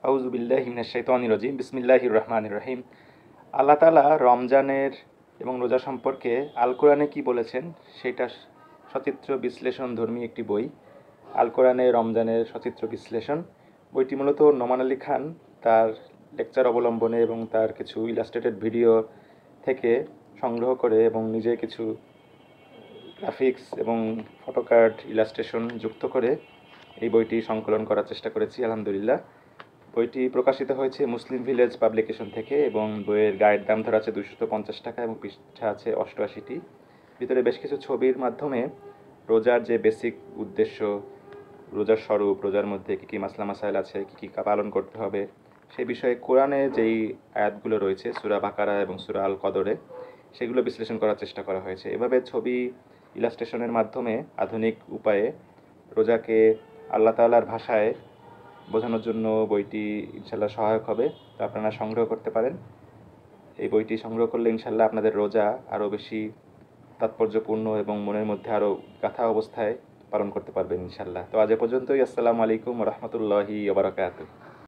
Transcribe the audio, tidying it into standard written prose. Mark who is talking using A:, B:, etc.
A: আউযু বিল্লাহি মিনাশ শাইতানির রাজিম বিসমিল্লাহির রহমানির রহিম। আল্লাহ তাআলা রমজানের এবং রোজা সম্পর্কে আল কোরআনে কি বলেছেন সেটা সচিত্র বিশ্লেষণ ধর্মী একটি বই। আল কোরআনে রমজানের সচিত্র বিশ্লেষণ বইটি মূলত নোমান আলী খান তার লেকচার অবলম্বনে এবং তার কিছু ইলাস্ট্রেটেড ভিডিও থেকে সংগ্রহ করে এবং নিজে কিছু গ্রাফিক্স এবং ফটোকার্ড ইলাস্ট্রেশন যুক্ত করে এই বইটি সংকলন করার চেষ্টা করেছি। আলহামদুলিল্লাহ, বইটি প্রকাশিত হয়েছে মুসলিম ভিলেজ পাবলিকেশন থেকে এবং বইয়ের গায়ের দাম ধরা আছে 250 টাকা এবং পৃষ্ঠা আছে 88টি। ভিতরে বেশ কিছু ছবির মাধ্যমে রোজার যে বেসিক উদ্দেশ্য, রোজার স্বরূপ, রোজার মধ্যে কী কী মাসলা মাসাইল আছে, কী কী পালন করতে হবে সেই বিষয়ে কোরআনে যেই আয়াতগুলো রয়েছে সূরা বাকারা এবং সূরা আল কদরে, সেগুলো বিশ্লেষণ করার চেষ্টা করা হয়েছে। এভাবে ছবি ইলাস্ট্রেশনের মাধ্যমে আধুনিক উপায়ে রোজাকে আল্লাহ তাআলার ভাষায় বোঝানোর জন্য বইটি ইনশাল্লাহ সহায়ক হবে। তো আপনারা সংগ্রহ করতে পারেন। এই বইটি সংগ্রহ করলে ইনশাল্লাহ আপনাদের রোজা আরও বেশি তাৎপর্যপূর্ণ এবং মনের মধ্যে আরও গাথা অবস্থায় পালন করতে পারবেন ইনশাল্লাহ। তো আজ এ পর্যন্তই। আসসালামু আলাইকুম ওয়া রাহমাতুল্লাহি ওয়া বারাকাতুহু।